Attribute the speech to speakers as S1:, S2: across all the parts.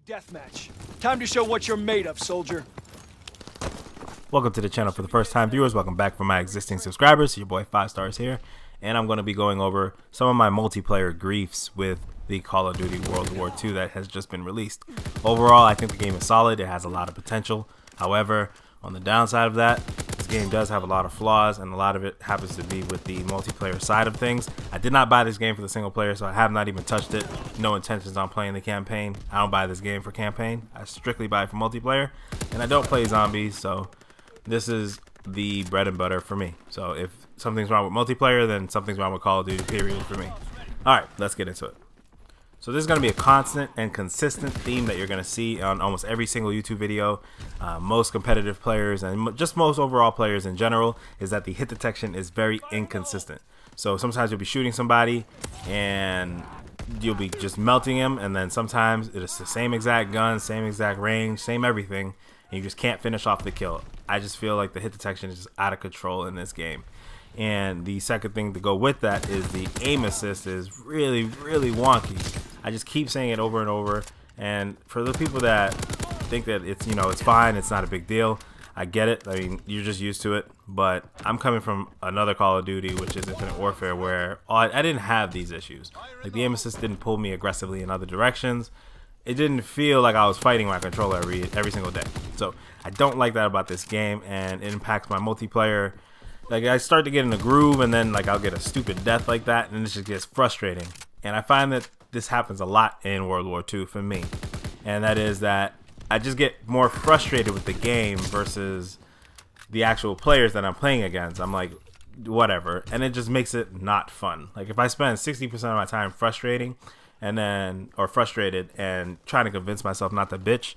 S1: Deathmatch. Time to show what you're made of, soldier.
S2: Welcome to the channel for the first time viewers. Welcome back for my existing subscribers. Your boy 5 Stars here, and I'm going to be going over some of my multiplayer griefs with the Call of Duty World War II that has just been released. Overall, I think the game is solid. It has a lot of potential. However, on the downside of that, this game does have a lot of flaws, and a lot of it happens to be with the multiplayer side of things. I did not buy this game for the single player, so I have not even touched it. No intentions on playing the campaign. I don't buy this game for campaign. I strictly buy it for multiplayer, and I don't play zombies, so this is the bread and butter for me. So if something's wrong with multiplayer, then something's wrong with Call of Duty, period, for me. Alright, let's get into it. So this is going to be a constant and consistent theme that you're going to see on almost every single YouTube video. Most competitive players and just most overall players in general is that the hit detection is very inconsistent. So sometimes you'll be shooting somebody and you'll be just melting him, and then sometimes it's the same exact gun, same exact range, same everything, and you just can't finish off the kill. I just feel like the hit detection is just out of control in this game. And the second thing to go with that is the aim assist is really wonky. I just keep saying it over and over, and for the people that think that it's, you know, it's fine, it's not a big deal, I get it. I mean, you're just used to it, but I'm coming from another Call of Duty, which is Infinite Warfare, where I didn't have these issues. Like, the aim assist didn't pull me aggressively in other directions. It didn't feel like I was fighting my controller every single day. So I don't like that about this game, and it impacts my multiplayer. Like, I start to get in a groove, and then like I'll get a stupid death like that, and it just gets frustrating. And I find that this happens a lot in World War II for me, and that is that I just get more frustrated with the game versus the actual players that I'm playing against. I'm like, whatever, and it just makes it not fun. Like, if I spend 60% of my time frustrated and trying to convince myself not to bitch,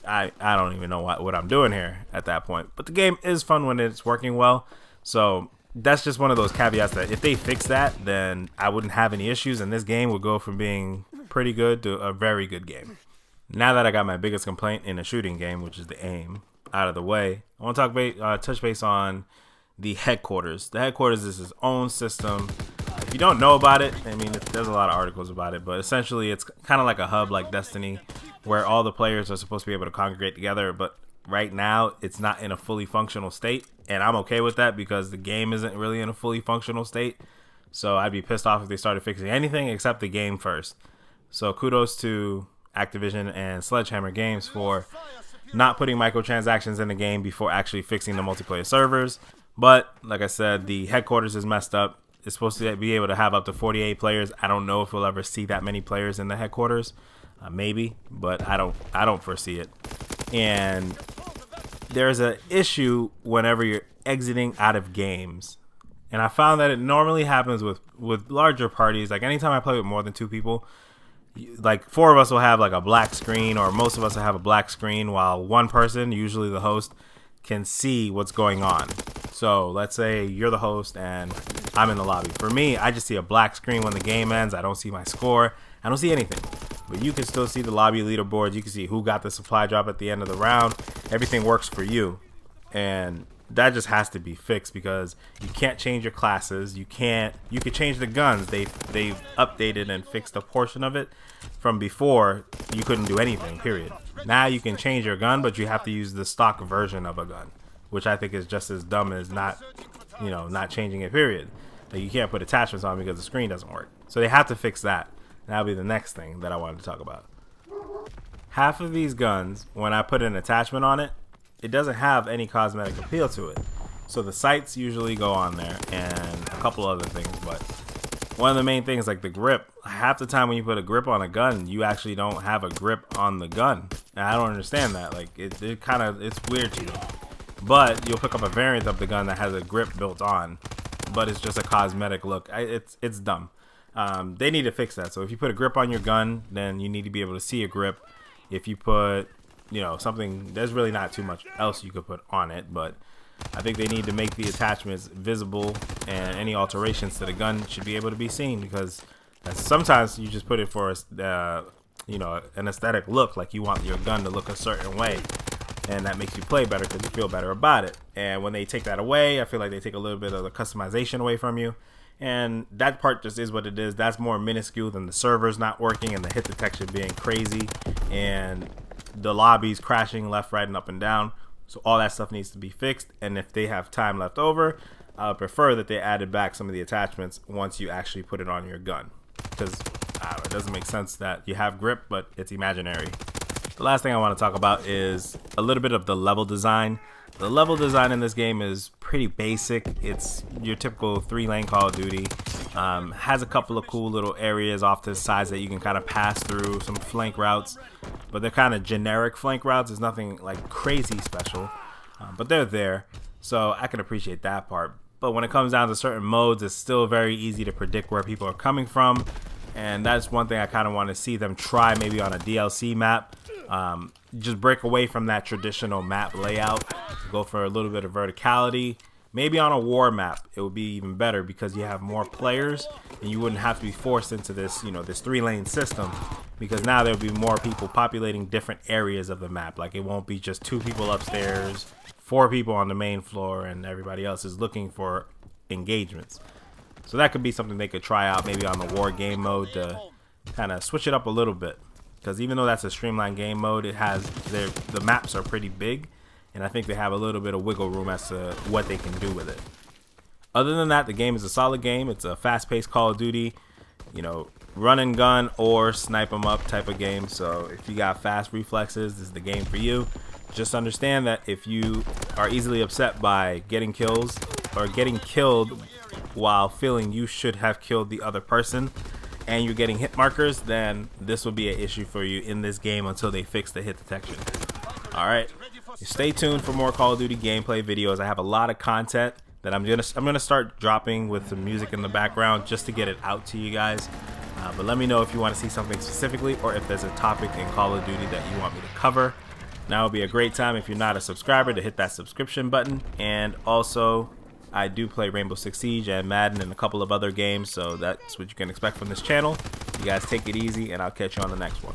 S2: I don't even know what I'm doing here at that point. But the game is fun when it's working well. So that's just one of those caveats that if they fix that, then I wouldn't have any issues, and this game would go from being pretty good to a very good game. Now that I got my biggest complaint in a shooting game, which is the aim, out of the way, I want to touch base on the headquarters. The headquarters is its own system. If you don't know about it, I mean, there's a lot of articles about it, but essentially it's kind of like a hub like Destiny, where all the players are supposed to be able to congregate together, but right now it's not in a fully functional state, and I'm okay with that because the game isn't really in a fully functional state. So I'd be pissed off if they started fixing anything except the game first. So kudos to Activision and Sledgehammer Games for not putting microtransactions in the game before actually fixing the multiplayer servers. But like I said, the headquarters is messed up. It's supposed to be able to have up to 48 players. I don't know if we'll ever see that many players in the headquarters. Maybe, but I don't foresee it. And there's an issue whenever you're exiting out of games, and I found that it normally happens with larger parties. Like, anytime I play with more than 2 people, like 4 of us will have like a black screen, or most of us will have a black screen, while one person, usually the host, can see what's going on. So let's say you're the host and I'm in the lobby. For me, I just see a black screen when the game ends. I don't see my score. I don't see anything. But you can still see the lobby leaderboards. You can see who got the supply drop at the end of the round. Everything works for you. And that just has to be fixed, because you can't change your classes. You can change the guns. They've updated and fixed a portion of it. From before, you couldn't do anything, period. Now you can change your gun, but you have to use the stock version of a gun, which I think is just as dumb as not changing it, period. Like, you can't put attachments on because the screen doesn't work. So they have to fix that. That'll be the next thing that I wanted to talk about. Half of these guns, when I put an attachment on it, it doesn't have any cosmetic appeal to it. So the sights usually go on there, and a couple other things, but one of the main things, like the grip. Half the time when you put a grip on a gun, you actually don't have a grip on the gun. And I don't understand that. Like, it's weird to me. But you'll pick up a variant of the gun that has a grip built on, but it's just a cosmetic look. It's dumb. They need to fix that. So if you put a grip on your gun, then you need to be able to see a grip. If you put, something, there's really not too much else you could put on it, but I think they need to make the attachments visible, and any alterations to the gun should be able to be seen, because sometimes you just put it for an aesthetic look, like you want your gun to look a certain way, and that makes you play better because you feel better about it. And when they take that away, I feel like they take a little bit of the customization away from you, and that part just is what it is. That's more minuscule than the servers not working and the hit detection being crazy and the lobbies crashing left, right, and up and down. So all that stuff needs to be fixed, and if they have time left over, I would prefer that they added back some of the attachments once you actually put it on your gun, because it doesn't make sense that you have grip but it's imaginary. The last thing I want to talk about is a little bit of the level design. The level design in this game is pretty basic. It's your typical 3-lane Call of Duty. Has a couple of cool little areas off to the sides that you can kind of pass through, some flank routes, but they're kind of generic flank routes. There's nothing like crazy special, but they're there, so I can appreciate that part. But when it comes down to certain modes, it's still very easy to predict where people are coming from, and that's one thing I kind of want to see them try maybe on a DLC map. Just break away from that traditional map layout, go for a little bit of verticality. Maybe on a war map it would be even better, because you have more players and you wouldn't have to be forced into this, this 3-lane system, because now there'll be more people populating different areas of the map. Like, it won't be just 2 people upstairs, 4 people on the main floor, and everybody else is looking for engagements. So that could be something they could try out maybe on the war game mode to kind of switch it up a little bit. Because even though that's a streamlined game mode, it has the maps are pretty big, and I think they have a little bit of wiggle room as to what they can do with it. Other than that, the game is a solid game. It's a fast-paced Call of Duty, run and gun or snipe 'em up type of game. So if you got fast reflexes, this is the game for you. Just understand that if you are easily upset by getting kills or getting killed while feeling you should have killed the other person, and you're getting hit markers, then this will be an issue for you in this game until they fix the hit detection. Alright, stay tuned for more Call of Duty gameplay videos. I have a lot of content that I'm gonna start dropping with some music in the background just to get it out to you guys. But let me know if you want to see something specifically, or if there's a topic in Call of Duty that you want me to cover. Now would be a great time, if you're not a subscriber, to hit that subscription button. And also, I do play Rainbow Six Siege and Madden and a couple of other games, so that's what you can expect from this channel. You guys take it easy, and I'll catch you on the next one.